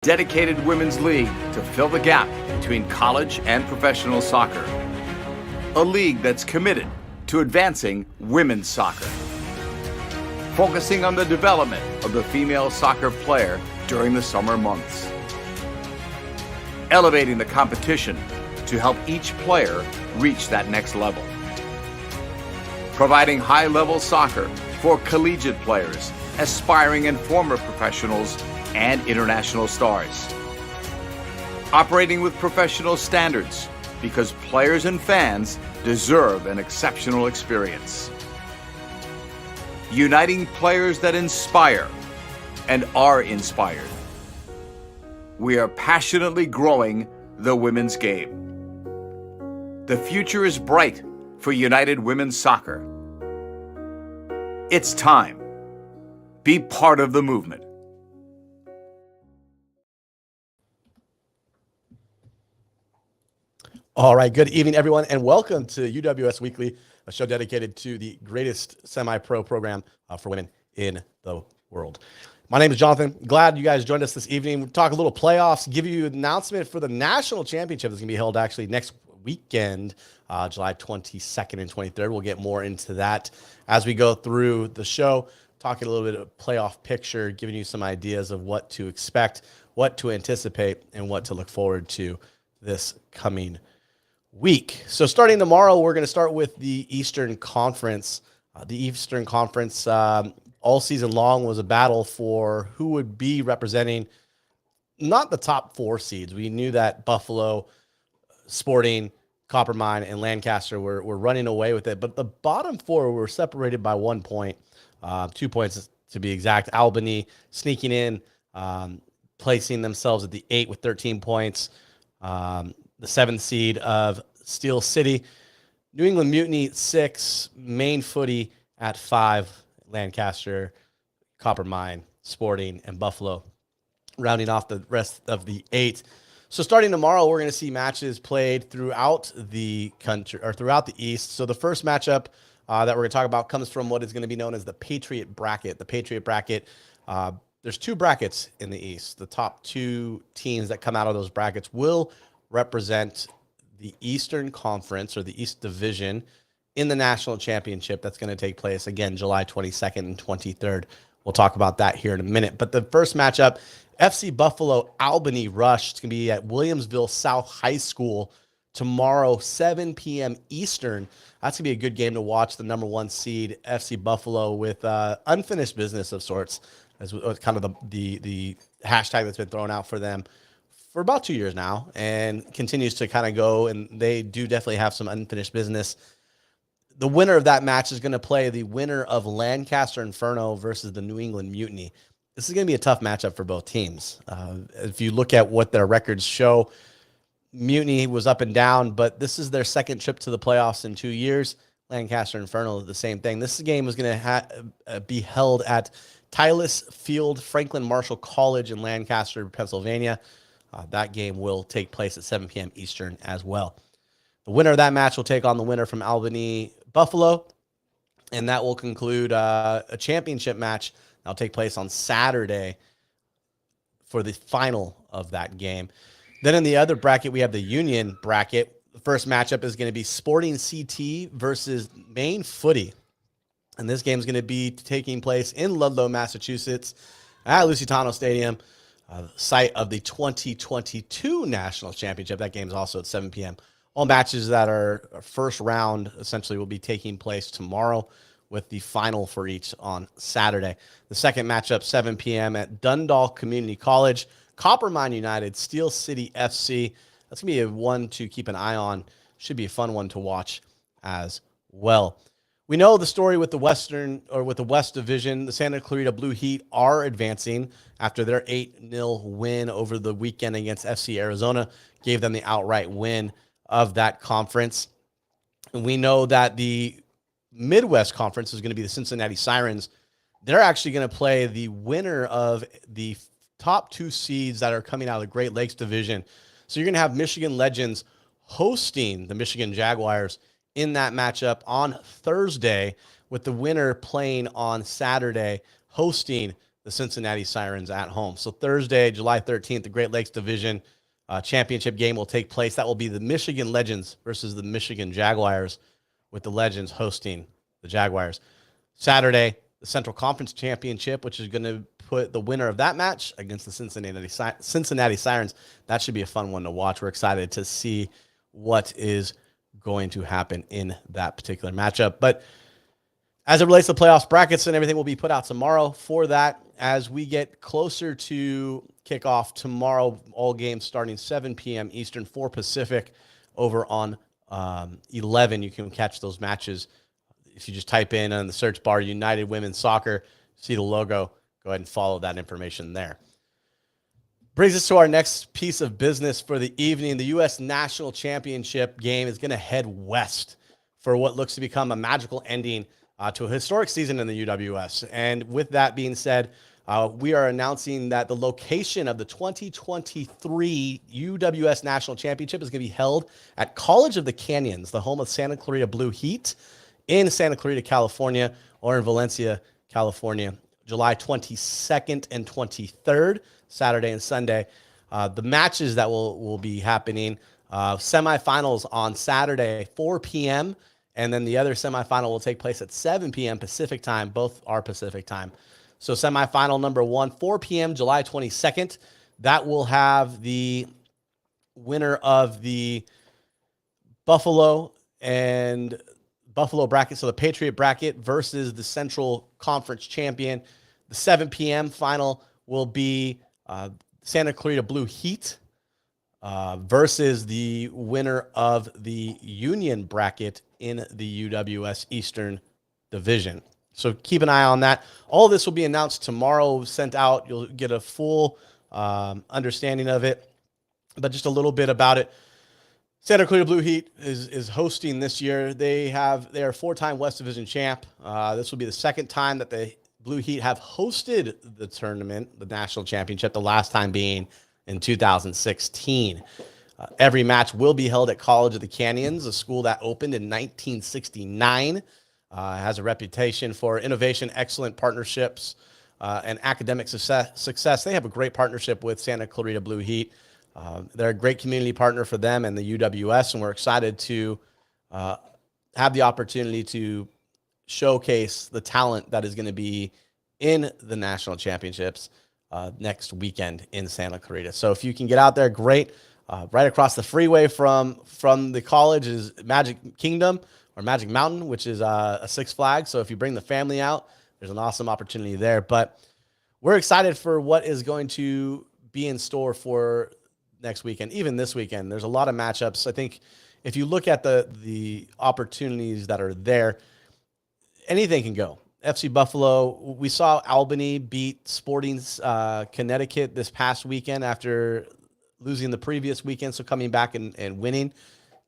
Dedicated women's league to fill the gap between college and professional soccer. A league that's committed to advancing women's soccer, focusing on the development of the female soccer player during the summer months, elevating the competition to help each player reach that next level, providing high-level soccer for collegiate players, aspiring and former professionals, and international stars. Operating with professional standards because players and fans deserve an exceptional experience. Uniting players that inspire and are inspired. We are passionately growing the women's game. The future is bright for United Women's Soccer. It's time. Be part of the movement. All right, good evening, everyone, and welcome to UWS Weekly, a show dedicated to the greatest semi-pro program for women in the world. My name is Jonathan. Glad you guys joined us this evening. We'll talk a little playoffs, give you an announcement for the national championship that's going to be held actually next weekend, July 22nd and 23rd. We'll get more into that as we go through the show, talking a little bit of playoff picture, giving you some ideas of what to expect, what to anticipate, and what to look forward to this coming week. So starting tomorrow, we're going to start with the Eastern Conference. The Eastern Conference all season long was a battle for who would be representing not the top four seeds. We knew that Buffalo, Sporting, Copper Mine, and Lancaster were running away with it, but the bottom four were separated by 1 point, 2 points to be exact. Albany sneaking in, placing themselves at the 8 with 13 points. The 7th seed of Steel City, New England Mutiny 6, Maine Footy at 5, Lancaster, Copper Mine, Sporting, and Buffalo rounding off the rest of the 8. So starting tomorrow, we're going to see matches played throughout the country or throughout the East. So the first matchup that we're going to talk about comes from what is going to be known as the Patriot Bracket. The Patriot Bracket, there's 2 brackets in the East. The top 2 teams that come out of those brackets will represent the Eastern Conference or the East Division in the national championship that's going to take place again July 22nd and 23rd. We'll talk about that here in a minute. But the first matchup, FC Buffalo Albany Rush. It's going to be at Williamsville South High School tomorrow, 7 p.m. Eastern. That's going to be a good game to watch. The number 1 seed FC Buffalo with unfinished business of sorts, as kind of the hashtag that's been thrown out for them for about 2 years now, and continues to kind of go, and they do definitely have some unfinished business. The winner of that match is going to play the winner of Lancaster Inferno versus the New England Mutiny. This is going to be a tough matchup for both teams. If you look at what their records show, Mutiny was up and down, but this is their second trip to the playoffs in 2 years. Lancaster Inferno is the same thing. This game is going to be held at Tylus Field, Franklin Marshall College in Lancaster, Pennsylvania. That game will take place at 7 p.m. Eastern as well. The winner of that match will take on the winner from Albany Buffalo, and that will conclude a championship match that will take place on Saturday for the final of that game. Then in the other bracket, we have the Union bracket. The first matchup is going to be Sporting CT versus Maine Footy, and this game is going to be taking place in Ludlow, Massachusetts at Lusitano Stadium. Site of the 2022 National Championship. That game is also at 7 p.m. All matches that are first round essentially will be taking place tomorrow, with the final for each on Saturday. The second matchup, 7 p.m. at Dundalk Community College, Copper Mine United, Steel City FC. That's going to be a one to keep an eye on. Should be a fun one to watch as well. We know the story with the West Division. The Santa Clarita Blue Heat are advancing after their 8-0 win over the weekend against FC Arizona. Gave them the outright win of that conference. And we know that the Midwest Conference is going to be the Cincinnati Sirens. They're actually going to play the winner of the top 2 seeds that are coming out of the Great Lakes Division. So you're going to have Michigan Legends hosting the Michigan Jaguars in that matchup on Thursday, with the winner playing on Saturday, hosting the Cincinnati Sirens at home. So Thursday, July 13th, the Great Lakes Division championship game will take place. That will be the Michigan Legends versus the Michigan Jaguars, with the Legends hosting the Jaguars. Saturday, the Central Conference Championship, which is going to put the winner of that match against the Cincinnati Sirens. That should be a fun one to watch. We're excited to see what is going to happen in that particular matchup. But as it relates to playoffs, brackets and everything will be put out tomorrow for that. As we get closer to kickoff tomorrow, all games starting 7 p.m. Eastern, 4 Pacific, over on 11. You can catch those matches. If you just type in on the search bar, United Women's Soccer, see the logo, go ahead and follow that information there. Brings us to our next piece of business for the evening. The U.S. National Championship game is going to head west for what looks to become a magical ending to a historic season in the UWS. And with that being said, we are announcing that the location of the 2023 UWS National Championship is going to be held at College of the Canyons, the home of Santa Clarita Blue Heat, in Santa Clarita, California, or in Valencia, California, July 22nd and 23rd, Saturday and Sunday. The matches that will be happening, semifinals on Saturday, 4 p.m., and then the other semifinal will take place at 7 p.m. Pacific time. Both are Pacific time. So semifinal number 1, 4 p.m., July 22nd. That will have the winner of the Buffalo bracket, so the Patriot bracket, versus the Central Conference champion. The 7 p.m. final will be Santa Clarita Blue Heat versus the winner of the Union bracket in the UWS Eastern Division. So keep an eye on that. All of this will be announced tomorrow, sent out. You'll get a full understanding of it, but just a little bit about it. Santa Clarita Blue Heat is hosting this year. They are 4-time West Division champ. This will be the second time that the Blue Heat have hosted the tournament, the national championship, the last time being in 2016. Every match will be held at College of the Canyons, a school that opened in 1969. Has a reputation for innovation, excellent partnerships, and academic success. They have a great partnership with Santa Clarita Blue Heat. They're a great community partner for them and the UWS, and we're excited to have the opportunity to showcase the talent that is going to be in the national championships next weekend in Santa Clarita. So if you can get out there, great. Right across the freeway from the college is Magic Kingdom, or Magic Mountain, which is a Six Flags. So if you bring the family out, there's an awesome opportunity there. But we're excited for what is going to be in store for next weekend, even this weekend. There's a lot of matchups. I think if you look at the opportunities that are there, anything can go. FC Buffalo, we saw Albany beat Sporting Connecticut this past weekend after losing the previous weekend, so coming back and winning.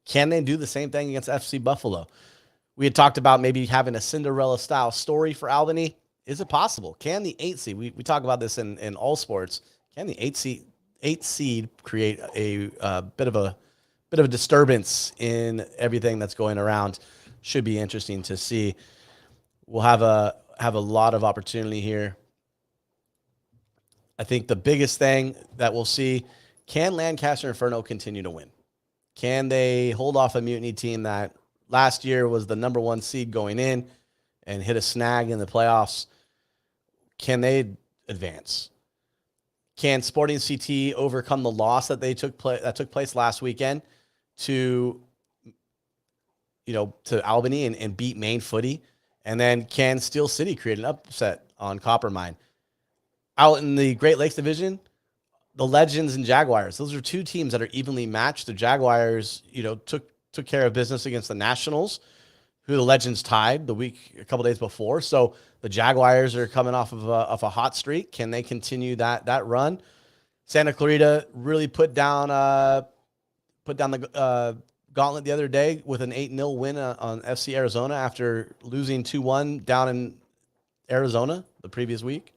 Can they do the same thing against FC Buffalo? We had talked about maybe having a Cinderella-style story for Albany. Is it possible? Can the 8 seed, we talk about this in all sports, can the 8 seed create a bit of a disturbance in everything that's going around? Should be interesting to see. We'll have a lot of opportunity here. I think the biggest thing that we'll see, can Lancaster Inferno continue to win? Can they hold off a Mutiny team that last year was the number 1 seed going in and hit a snag in the playoffs? Can they advance? Can Sporting CT overcome the loss that took place last weekend to Albany and beat Maine Footy? And then can Steel City create an upset on Coppermine? Out in the Great Lakes Division, the Legends and Jaguars, those are 2 teams that are evenly matched. The Jaguars, took care of business against the Nationals, who the Legends tied a couple days before. So the Jaguars are coming off of a hot streak. Can they continue that run? Santa Clarita really put down the gauntlet the other day with an 8-0 win on FC Arizona after losing 2-1 down in Arizona the previous week.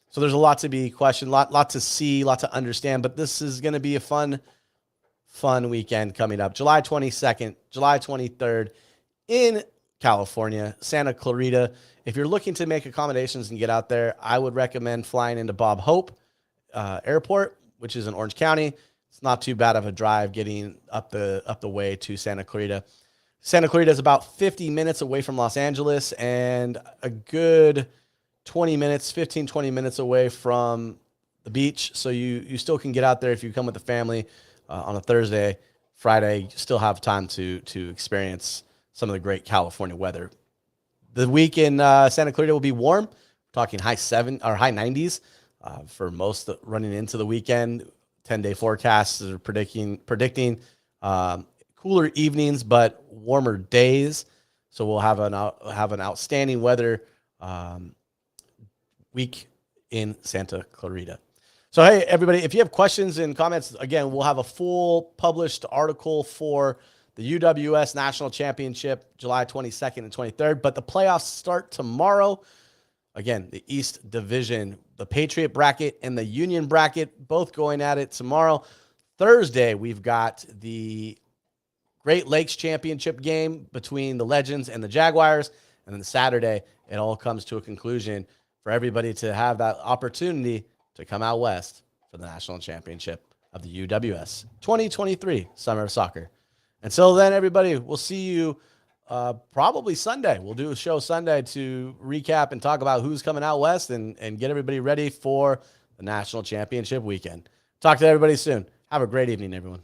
So there's a lot to be questioned, lot to see, lot to understand, but this is going to be a fun weekend coming up. July 22nd, July 23rd in California, Santa Clarita. If you're looking to make accommodations and get out there, I would recommend flying into Bob Hope Airport, which is in Orange County. It's not too bad of a drive getting up the way to Santa Clarita. Santa Clarita is about 50 minutes away from Los Angeles and a good 20 minutes away from the beach. So you still can get out there if you come with the family on a Thursday, Friday. You still have time to experience some of the great California weather. The week in Santa Clarita will be warm. We're talking high 90s for most running into the weekend. 10-day forecasts are predicting cooler evenings but warmer days. So we'll have an outstanding weather week in Santa Clarita. So hey everybody, if you have questions and comments, again, we'll have a full published article for the UWS National Championship, July 22nd and 23rd. But the playoffs start tomorrow. Again, the East Division, the Patriot bracket and the Union bracket, both going at it tomorrow. Thursday, we've got the Great Lakes Championship game between the Legends and the Jaguars. And then Saturday, it all comes to a conclusion for everybody to have that opportunity to come out west for the National Championship of the UWS 2023 Summer of Soccer. Until then, everybody, we'll see you probably Sunday. We'll do a show Sunday to recap and talk about who's coming out west and get everybody ready for the National Championship weekend. Talk to everybody soon. Have a great evening, everyone.